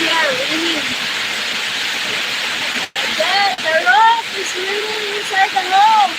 Yeah, raining. The rock is raining inside the home.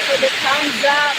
For the thumbs up.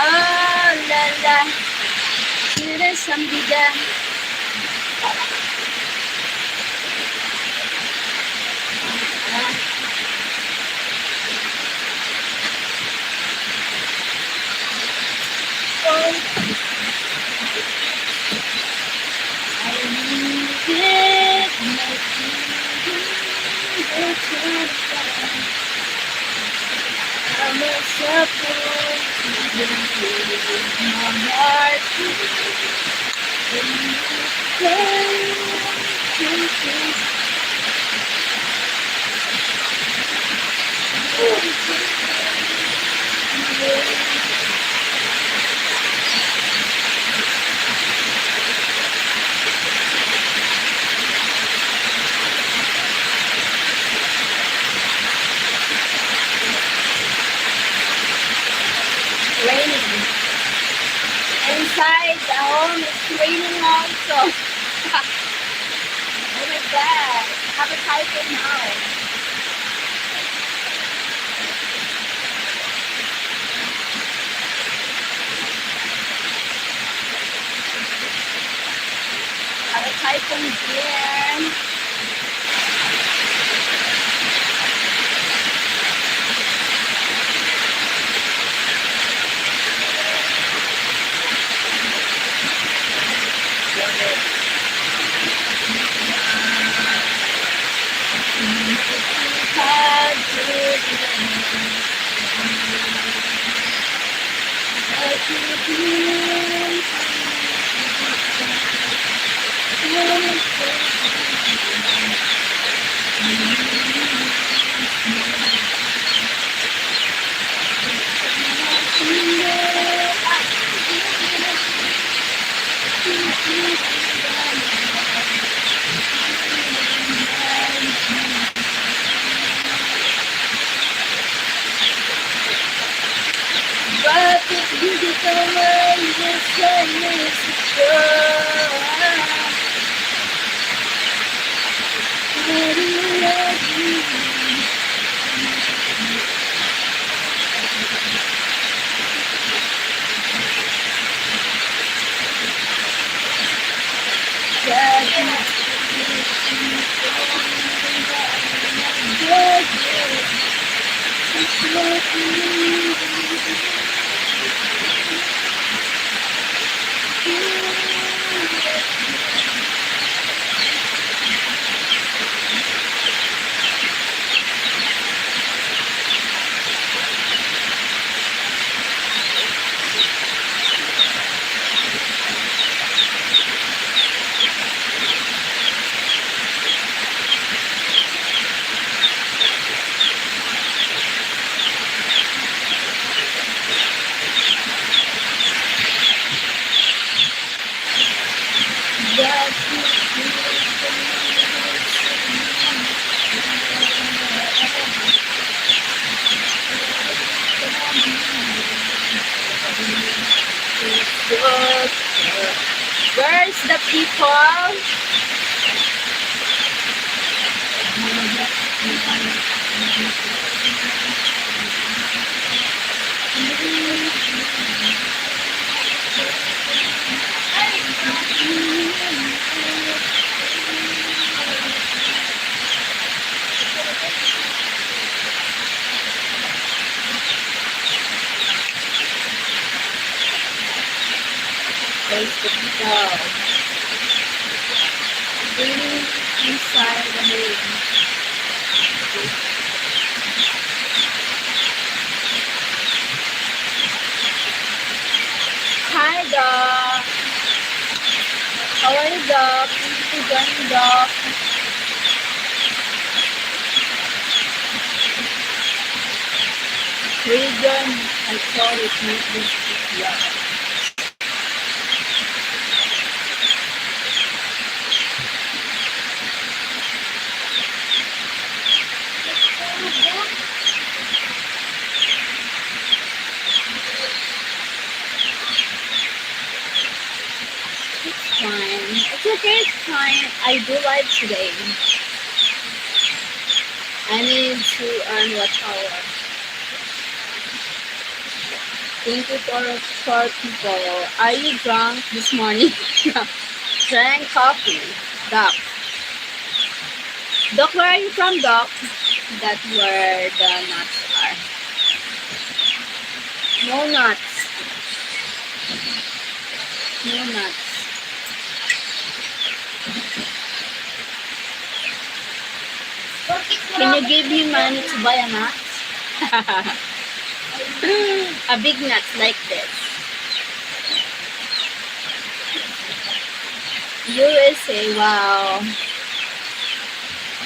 Oh la la, sudah sambidan. Raining. Inside the home it's raining also. Oh my god. Have a typhoon now. Have a typhoon again. But if you get away, this one is secure. Where's the people? Where's the people? Breathing inside the room. Hi, Doc. How are you, Doc? Thank you for joining, Doc. Regan, I thought it might be love. It's fine. It's okay, it's fine. I do live today. I need to earn watch hour. Thank you for people. Are you drunk this morning? Drank coffee. Doc. Doc, where are you from, Doc? That's where the nuts are. No nuts. No nuts. Can you give me money to buy a nut? A big nut like this. USA, wow.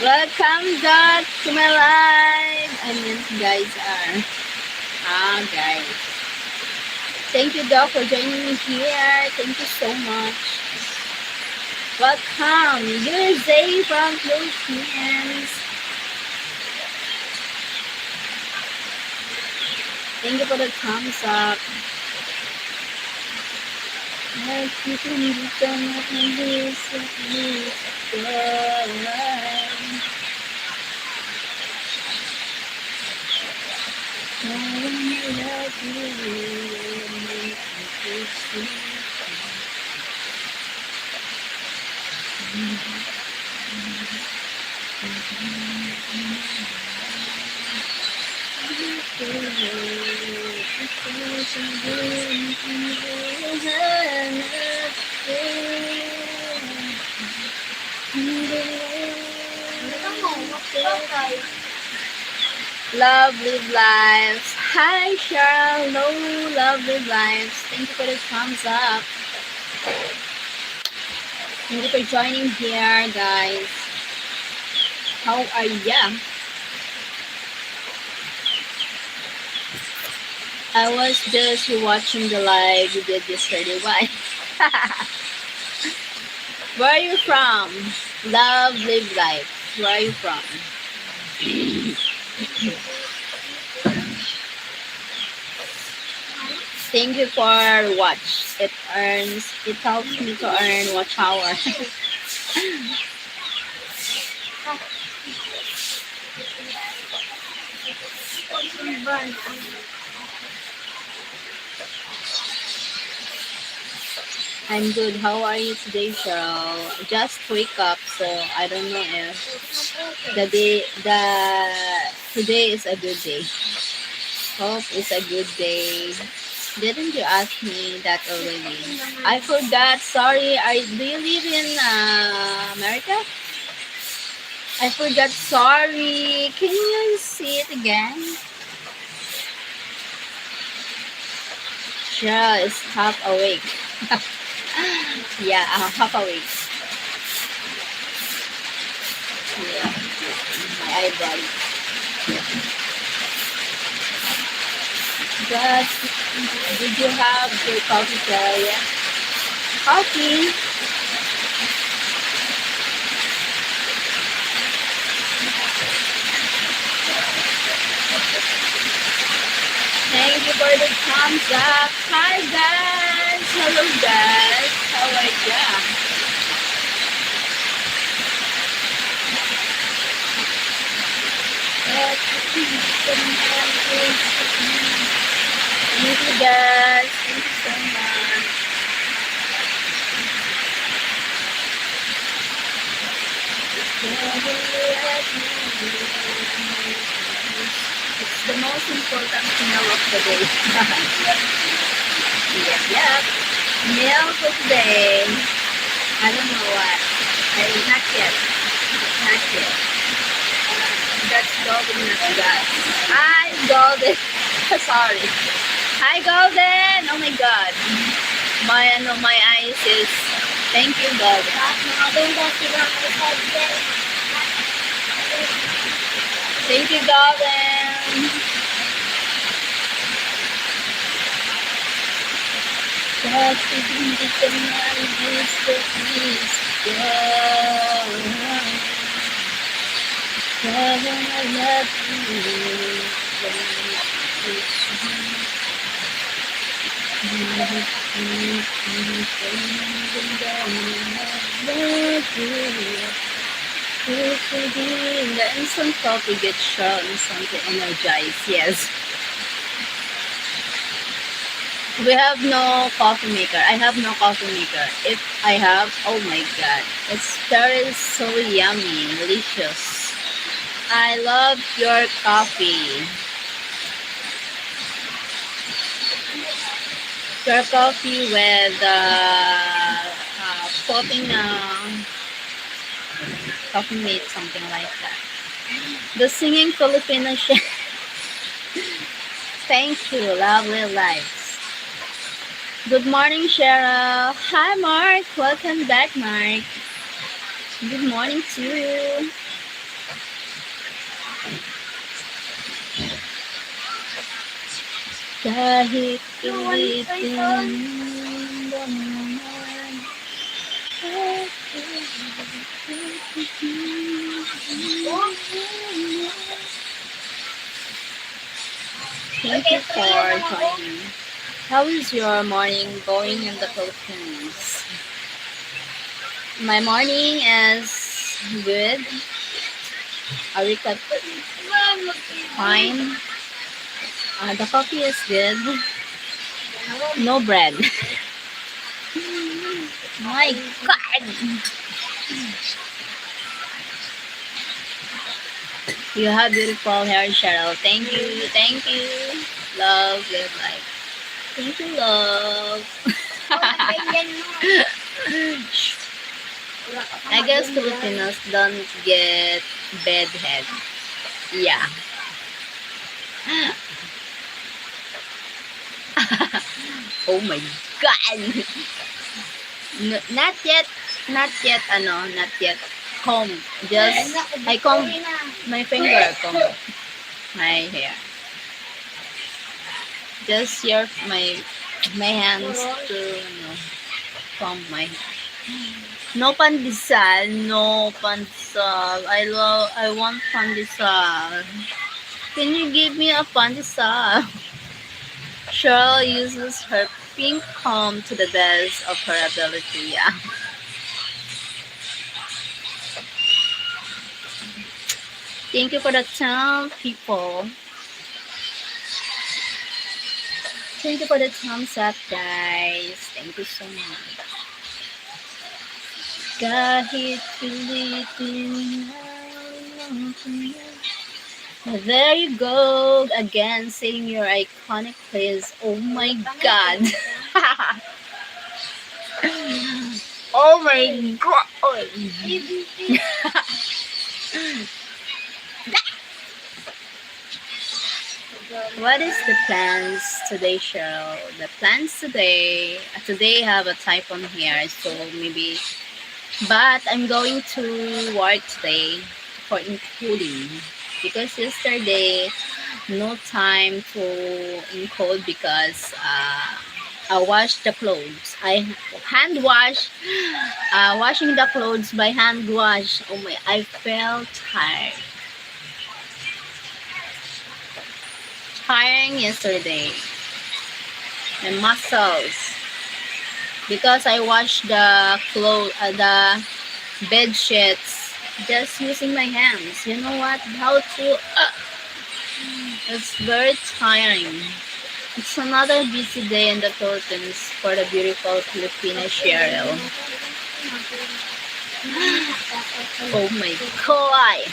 Welcome back to my live. I mean, guys are. Guys. Thank you, Doc, for joining me here. Thank you so much. Welcome, USA from Philippines. Thank you for the thumbs up. Love live lives. Hi Cheryl, hello, love live lives. Thank you for the thumbs up. Thank you for joining here, guys. How are ya? I was just watching the live you did yesterday. Why? Where are you from? Love live life. Where are you from? Thank you for watch. It helps me to earn watch hour. I'm good. How are you today, Cheryl? Just wake up, so I don't know if today is a good day. Hope it's a good day. Didn't you ask me that already? I forgot. Sorry. Do you live in America? I forgot. Sorry. Can you see it again? Sure, it's half awake. Yeah, I'm half awake. Yeah, my eyebrow. But did you have your coffee, Celia? Coffee. Thank you for the thumbs up. Hi guys. Hello guys. How are ya? Thank you guys. Thank you so much. It's the most important meal of the day. Yep. Meal for today. I don't know what. Not yet. Not yet. That's golden, not gas. Hi, golden. Sorry. Hi, golden. Oh my god. My eyes is. Thank you, golden. Thank you, golden. The instant coffee gets Cheryl instantly energized. Yes. We have no coffee maker. I have no coffee maker. If I have, oh my god, it's very so yummy, delicious. I love your coffee. Your coffee with putting coffee mate, something like that. The singing Filipino chef. Thank you, lovely lives. Good morning, Cheryl. Hi, Mark. Welcome back, Mark. Good morning to you. Kahit ulitin mo naman. Thank you for joining. How is your morning going in the Philippines? My morning is good. Are we cut? Fine. The coffee is good. No bread. My God. You have beautiful hair, Cheryl. Thank you. Thank you. Love, live life. Thank you, love. I guess Filipinos don't get bad head. Yeah. Oh my God. Not yet, not yet comb. Just, I comb my finger, comb my hair. Just your, my hands to, comb my hair. No pandesal, no pandesal. I want pandesal. Can you give me a pandesal? Cheryl uses her pink comb to the best of her ability. Yeah. Thank you for the time, people. Thank you for the thumbs up, guys. Thank you so much. Kahit pilitin There you go again, saying your iconic place. Oh my god. Oh my god. What is the plans today, Cheryl? The plans today, today have a typhoon here, so maybe, but I'm going to work today for encoding because yesterday no time to encode because I washed the clothes. I hand wash, washing the clothes by hand wash. Oh my, I felt tired. Tiring yesterday. My muscles. Because I washed the the bed sheets just using my hands. You know what? How to? It's very tiring. It's another busy day in the Philippines for the beautiful Filipina Cheryl. Oh my god!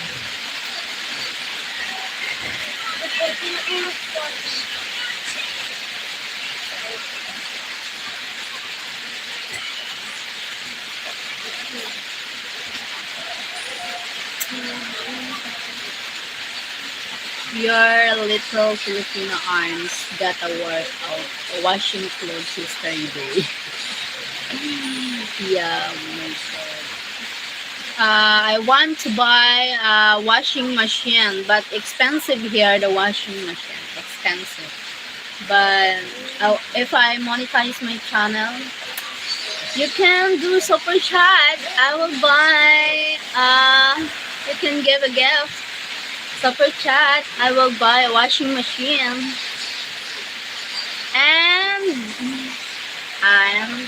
Your little Filipino arms got a workout washing clothes yesterday. Yeah, oh my god. I want to buy a washing machine, but expensive here. The washing machine expensive. But if I monetize my channel, you can do super chat. I will buy. You can give a gift. Super chat. I will buy a washing machine and and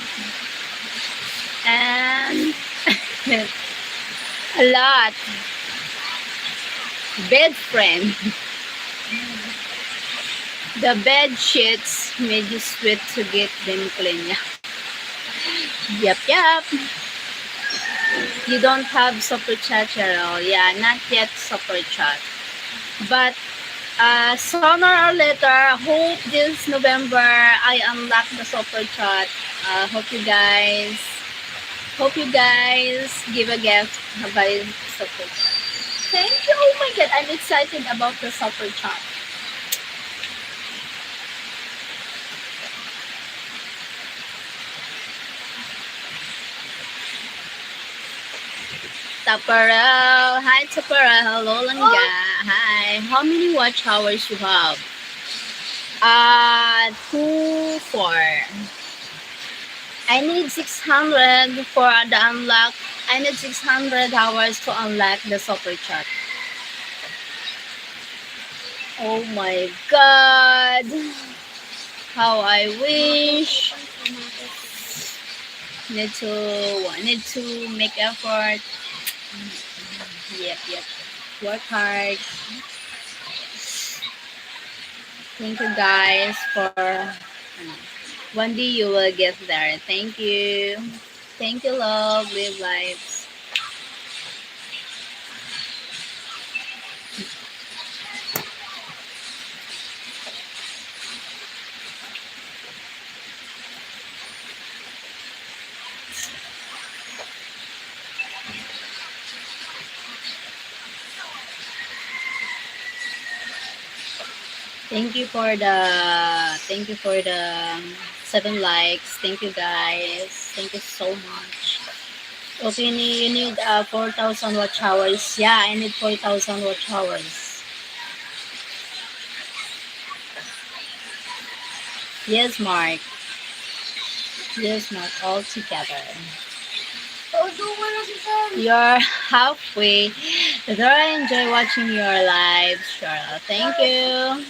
and a lot bed frame. The bed sheets made you sweat to get them clean. Yep, yep. You don't have super chat, Cheryl. Yeah, not yet super chat. But sooner or later, hope this November I unlock the super chat. Hope you guys give a gift by super chat. Thank you. Oh my god, I'm excited about the super chat. Taparel. Hi, Taparel. Hello, Langga. Hi. How many watch hours you have? 4. I need 600 for the unlock. I need 600 hours to unlock the super chat. Oh my god. How I wish. Need to make effort. Yep, yep. Work hard. Thank you guys for one day you will get there. Thank you. Thank you, love. Live lives. Thank you for the 7 likes. Thank you guys. Thank you so much. Okay, you need 4,000 watch hours. Yeah, I need 4,000 watch hours. Yes, Mark. Yes, Mark. All together. You're halfway. There, I enjoy watching your live, Charlotte. Thank you.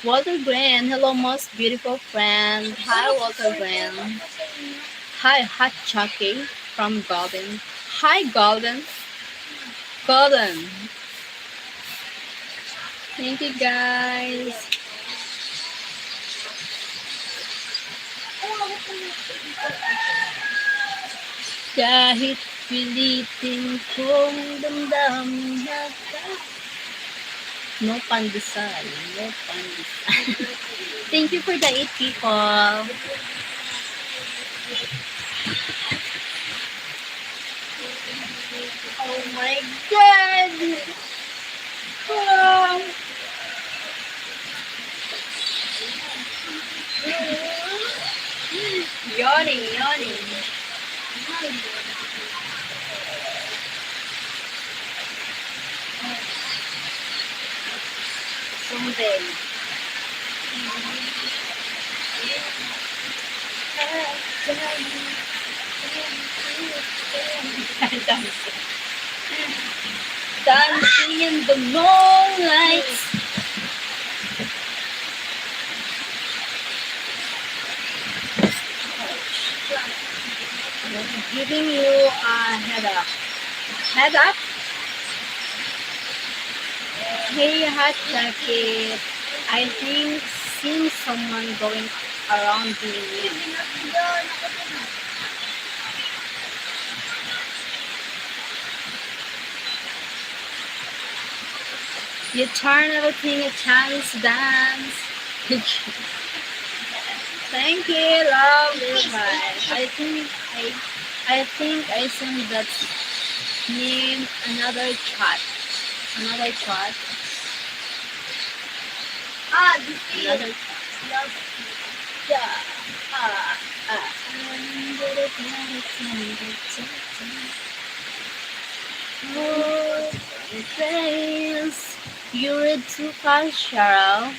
Walter Green. Hello, most beautiful friend. Hi, Walter Green. Hi, Hot Chucky from Golden. Hi, Golden. Golden. Thank you, guys. Kahit pilitin kong damdamin na No pandesal. No pandesal. Thank you for the 8 people. Oh my God! Oh. Yawning. Someday. Dancing in the moonlight. Giving you a head up. Head up? Hey, hot jacket. I think seeing someone going around me. You turn everything a chance dance. Thank you, love you, bye. I sent that name another chat. Another chat. Another chat. Yeah. Ah. Oh, thanks. You read too fast, Cheryl.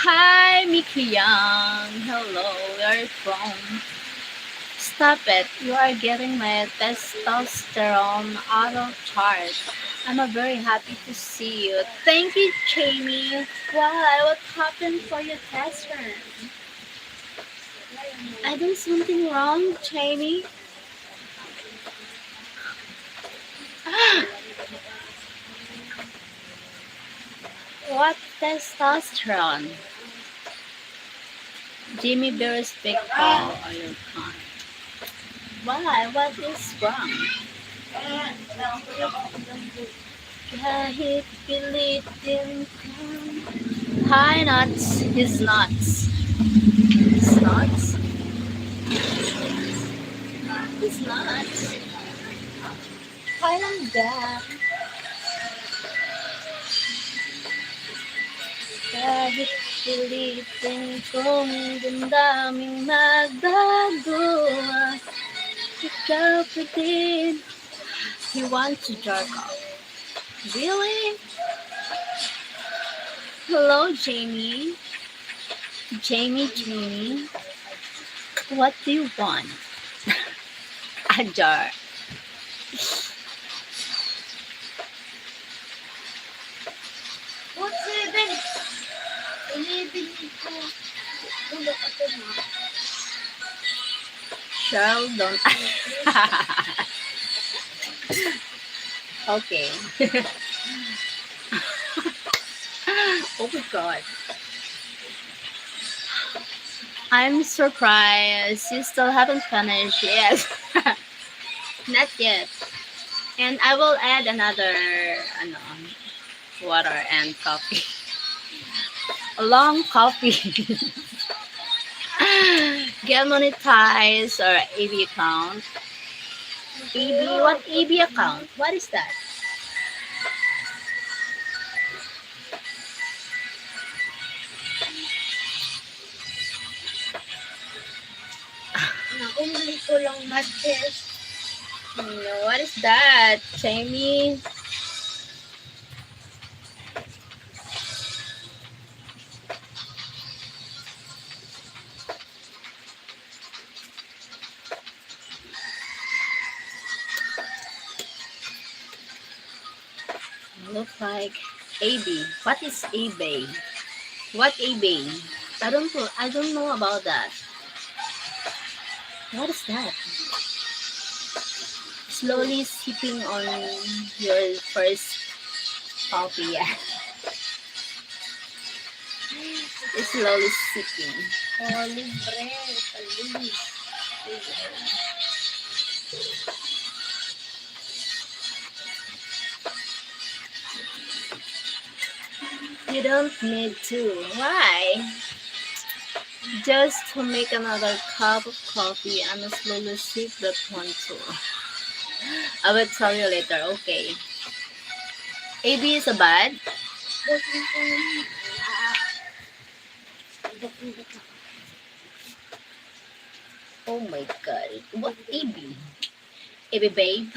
Hi, Mickey Young. Hello, where are you from? Stop it. You are getting my testosterone out of chart. I'm very happy to see you. Thank you, Jamie. Why? What happened for your testosterone? I did something wrong, Jamie. What testosterone? Jimmy Bear's big ball on your con. Why? What is wrong? Kahit pilitin ka. Hi, nuts. He's nuts. He's nuts. He's nuts. Hi, lang dyan. Kahit pilitin kong damdaming magagawa, ikaw pa din. He wants to jerk off. Really? Hello, Jamie. Jamie. What do you want? A jar. What's 7? 11 ito. Tulog ako na. Cheryl, don't. Okay. Oh my God. I'm surprised you still haven't finished. Yes. Not yet. And I will add another water and coffee. A long coffee. Get monetized or AB account. AB, what AB account? What is that? Naumli ko lang matches. No, what is that? Jamie? Look like AB. What is eBay? What eBay? I don't know about that. What is that? Slowly sipping on your first coffee. Yeah. Slowly sipping. Oh, libre. Palis. You don't need to. Why? Just to make another cup of coffee and slowly sip that one too. I will tell you later, okay? AB is a bad? Oh my god. What AB? AB babe?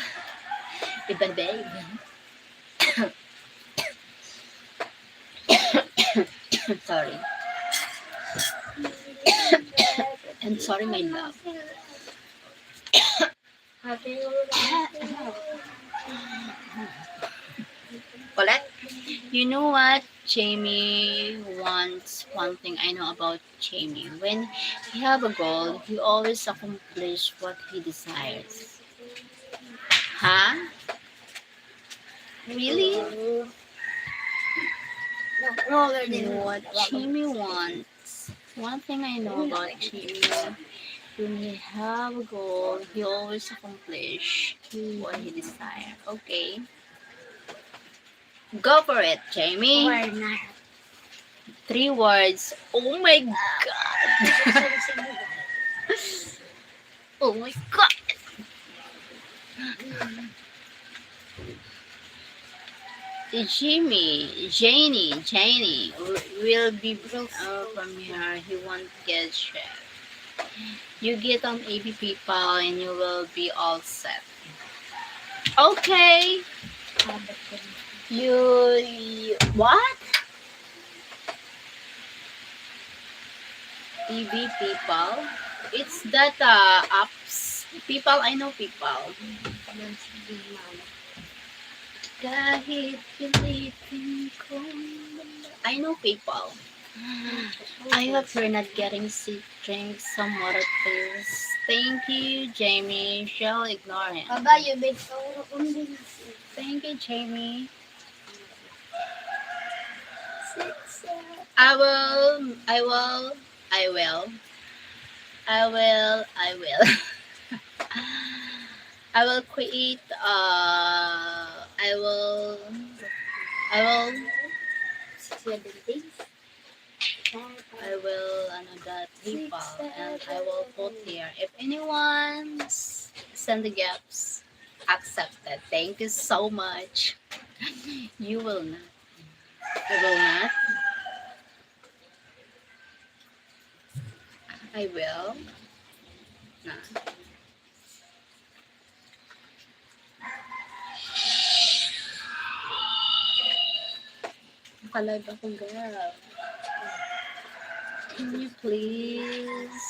AB babe? Sorry. I'm sorry, my love. Colette? You know what? Jamie wants one thing I know about Jamie. When he have a goal, he always accomplish what he desires. Huh? Really? You know what Jamie wants? One thing I know about Jamie, when he have a goal, he always accomplish what he desire. Okay. Go for it, Jamie. 3 words. Oh my god. Oh my god. Janie will be from here. He won't get shit. You get on AB people and you will be all set. Okay. You what? AB people. It's that apps. People, I know people. Kahit pilitin ko. I know people. I hope you're not getting sick. Drink some water, please. Thank you, Jamie. Shall ignore him. Thank you, Jamie. I will. I will. I will. I will. I will. I will create. I will. I will. I will that people and I will put here. If anyone send the gifts, accepted. Thank you so much. You will not. I will not. I will. Not. Nakalive akong girl. Can you please?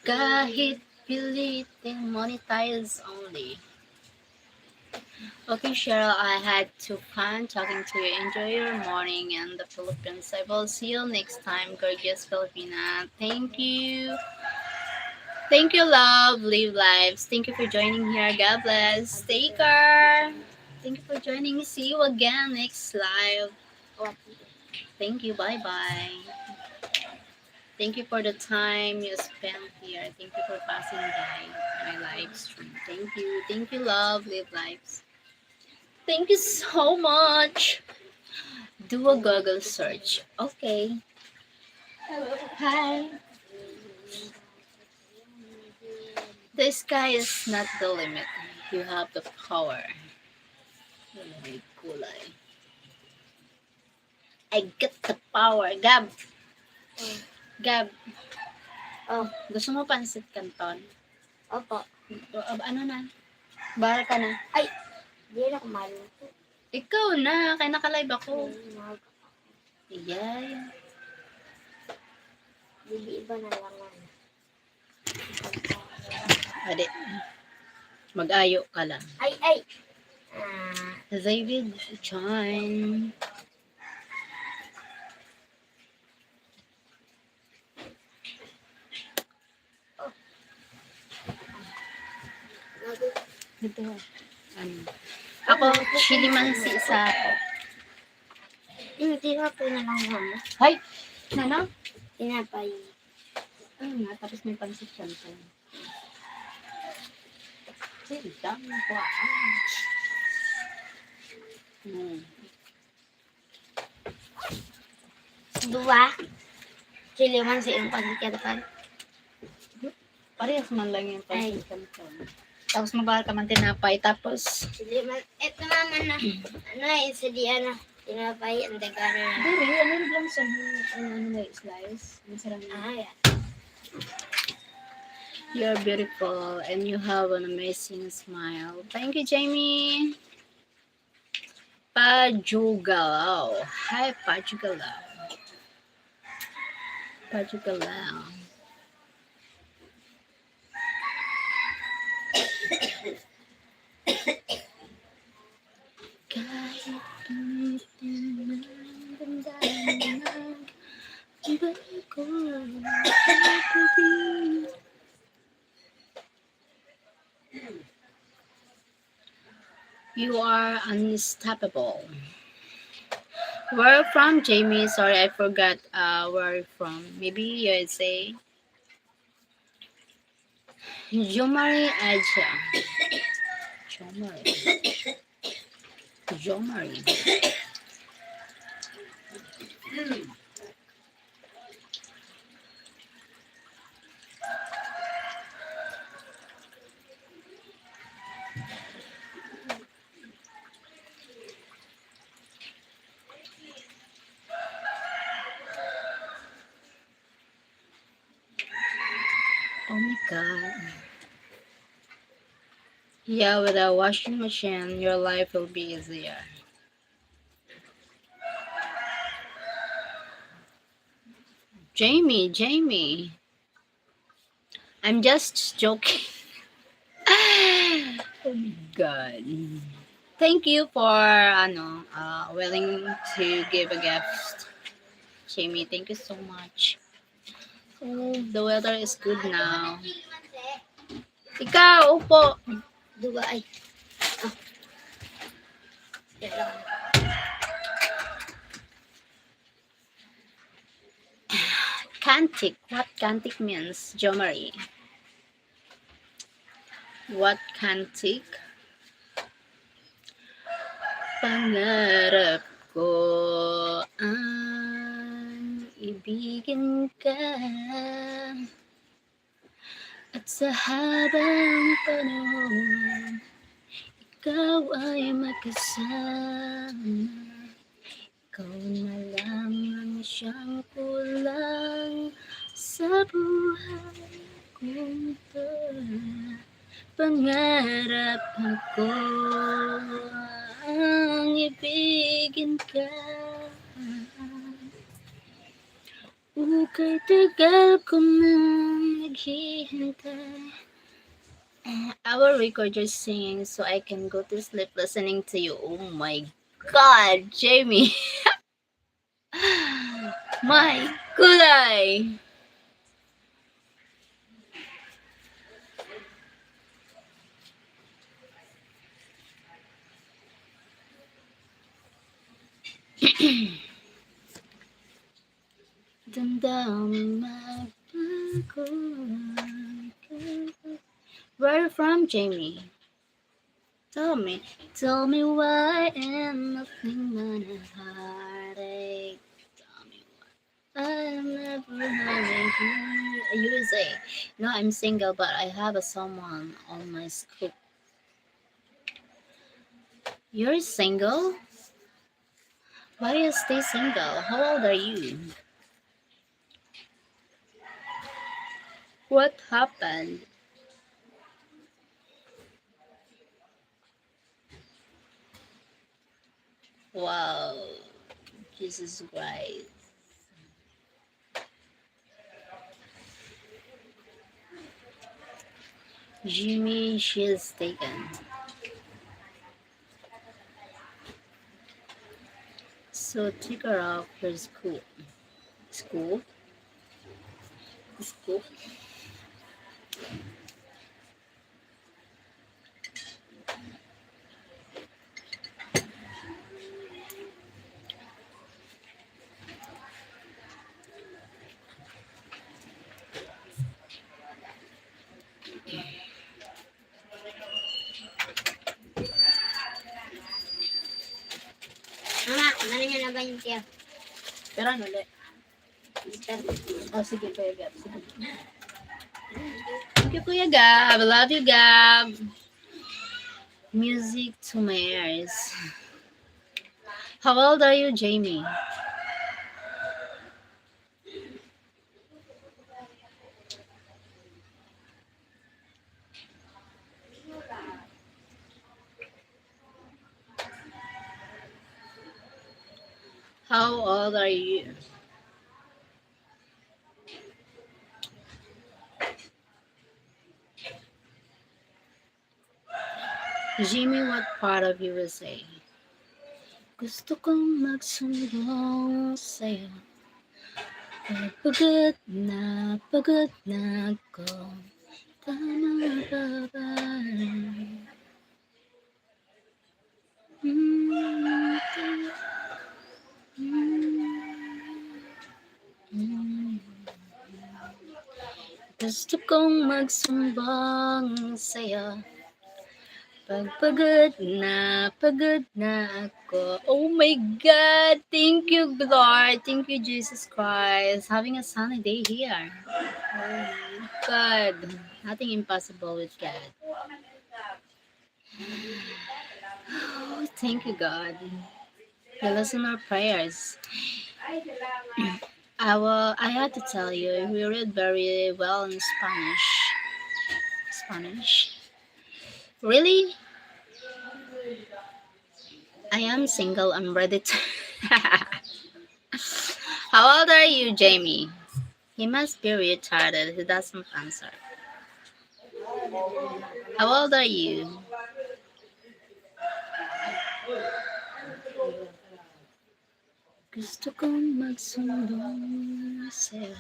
Kahit pilitin monetize only. Okay, Cheryl, I had to fun talking to you. Enjoy your morning in the Philippines. I will see you next time, gorgeous Filipina. Thank you. Thank you, love. Live lives. Thank you for joining here. God bless. Take care. Thank you for joining. See you again next live. Thank you. Bye bye. Thank you for the time you spent here. Thank you for passing by my live stream. Thank you. Thank you, love. Live lives. Thank you so much. Do a Google search. Okay. Hi. The sky is not the limit. You have the power. May kulay. I get the power. Gab. Gab. Oh, Gusto mo pansit canton? opo. Ano na? Bahal ka na. Ay, di na kumain. Ikaw na. Kaya naka-live ako. Iyay. Hindi iba na lang. Ade. Mag-ayo ka lang. Ay. David John. Ito. Ano? Ako, chili mansi sa ako. Tinapay na lang mama. Hay! Nana? Tinapay. Ano nga, tapos may pansit canton. Sige, dami ko. Hmm. Dua. Chili man sa iyong pagkikatapan. Parehas man lang yung Ay. pagkakanton. Tapos magbahal ka man tinapay. Tapos, Chili man. Ito naman na. Ano isa di ano. Tinapay ang dagano na. dili, ano lang sa ano slice. Masarap na. Ah, yeah. You're beautiful and you have an amazing smile. Thank you, Jamie. Pajugalaw. Hi, Pajugalaw. Pajugalaw. Kahit tumitin ng damdamin iba ko kapatid. You are unstoppable. Where from, Jamie? Sorry, I forgot where you're from. Maybe USA. Jomari Aja. Jomari. Jomari. Oh my god. Yeah, with a washing machine, your life will be easier. Jamie. I'm just joking. Oh my god. Thank you for willing to give a gift. Jamie, thank you so much. Oh, the weather is good now. Chili man sa. Ikaw, upo. Dua ay. Ah. Yan lang. Kantik. What kantik means, Jomari? What kantik? Pangarap ko ang ibigin ka at sa habang panahon ikaw ay magkasama. Ikaw na lang ang siyang kulang sa buhay kong to. Pangarap ako ang ibigin ka. Ukay tagal ko nang naghihintay. I will record your singing so I can go to sleep listening to you. Oh my God, Jamie. My kulay. Damdamin magbago. Where are you from, Jamie? Tell me why and nothing but a heartache. Tell me why I'm never having you. USA. No, I'm single, but I have a someone on my school. You're single? Why do you stay single? How old are you? What happened? Wow, Jesus Christ. Jimmy, she is taken. So take her off her school. School? School? na 20. Pero ano ulit? Oh, sige, Kuya Gab. Sige. Thank you, Kuya Gab. I love you, Gab. Music to my ears. How old are you, Jamie? How old are you? Jimmy, what part of USA? Gusto kong magsumbong sa'yo. Pagod na ako. Tama ba ba? Gusto kong magsumbong sa'yo. Pagod na ako. Oh my God! Thank you, Lord. Thank you, Jesus Christ. Having a sunny day here. Oh my God. Nothing impossible with God. Oh, thank you, God. You listen our prayers. I had to tell you, we read very well in Spanish. Spanish. Really? I am single. I'm ready to. How old are you, Jamie? He must be retarded. He doesn't answer. How old are you? Gusto kong magsumbong sa'yo.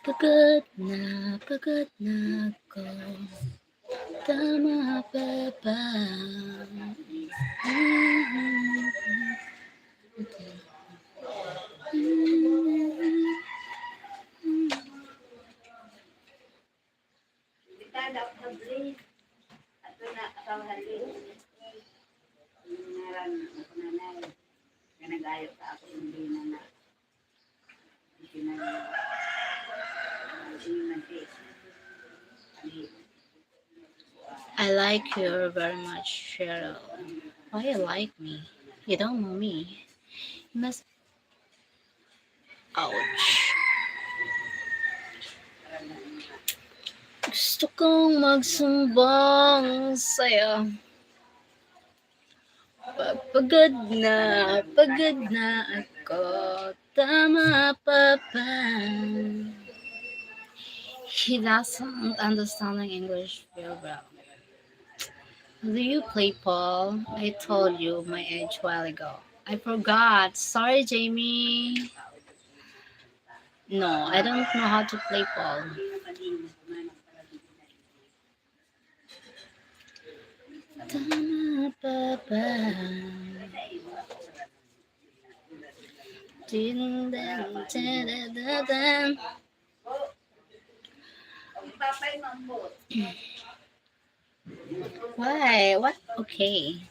Pagod na ako. Tama ba ba? I like you very much, Cheryl. Why you like me? You don't know me. You must. Ouch. Gusto kong magsumbong sa'yo. Pagod na ako. Tama pa ba? He doesn't understand English very well. Do you play Paul? I told you my age a while ago. I forgot. Sorry, Jamie. No, I don't know how to play Paul. Tama ba ba? Din, din, din, din, din, din. Why? What? Okay.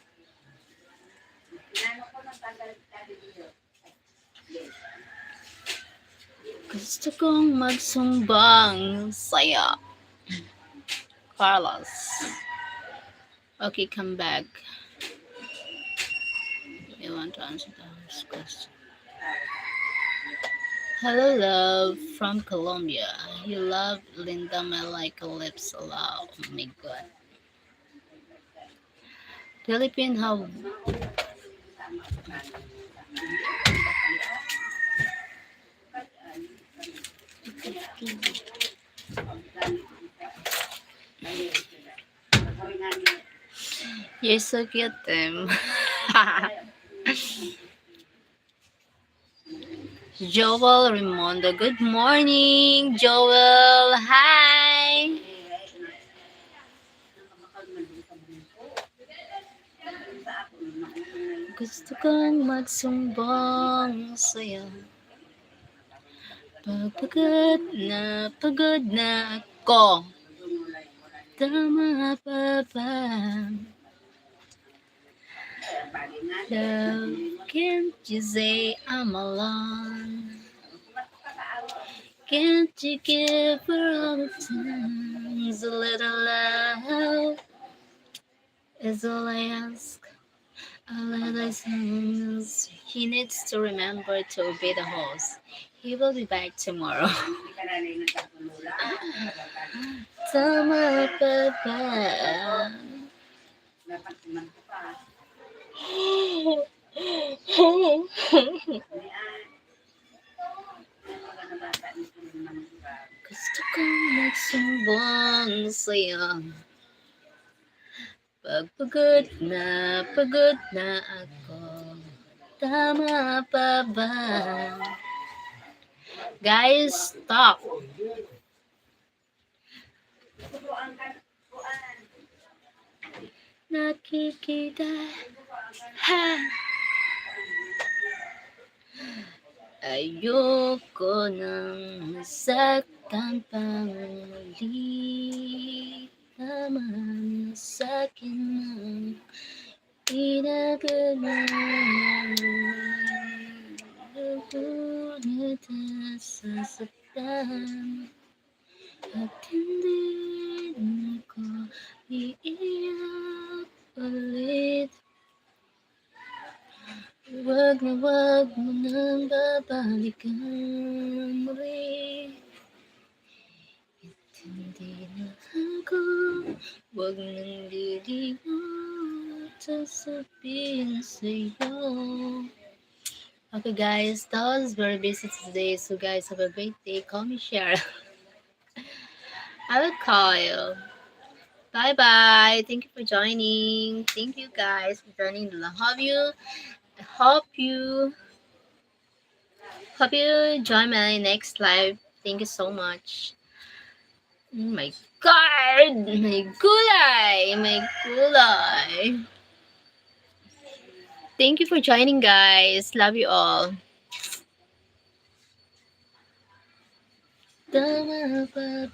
Gusto kong magsumbang sa'yo. Carlos. Okay, come back. You want to answer this question? Hello, love from Colombia. You love Linda my like lips allow. Oh my God. Philippine, how? You're so cute, Tim. Joel Rimondo. Good morning, Joel. Hi. Gusto kong magsumbong sa'yo. Pagod na ako. Tama pa ba? Love, can't you say I'm alone? Can't you give her all the times a little love is all I ask. All I songs. He needs to remember to obey the host. He will be back tomorrow. Tama pa ba? Gusto kong magsumbong sa'yo. Pagod na ako. Tama pa ba? Guys, stop. Nakikita. Ha! Ayoko nang masaktan pa muli. Tama na sa'kin ang pinagagawa. Ngunit nasasaktan at hindi na ko iiyak ulit. Wag mo nang babalikan muli. Hindi na ako, wag nang lilimutan sasabihin sa'yo. Okay guys, that was very busy today. So guys, have a great day. Call me Cheryl. I will call you. Bye bye. Thank you for joining. Thank you guys for joining. Love you. Hope you join my next live. Thank you so much. Oh my god! My gulay! Thank you for joining, guys. Love you all. Bye-bye.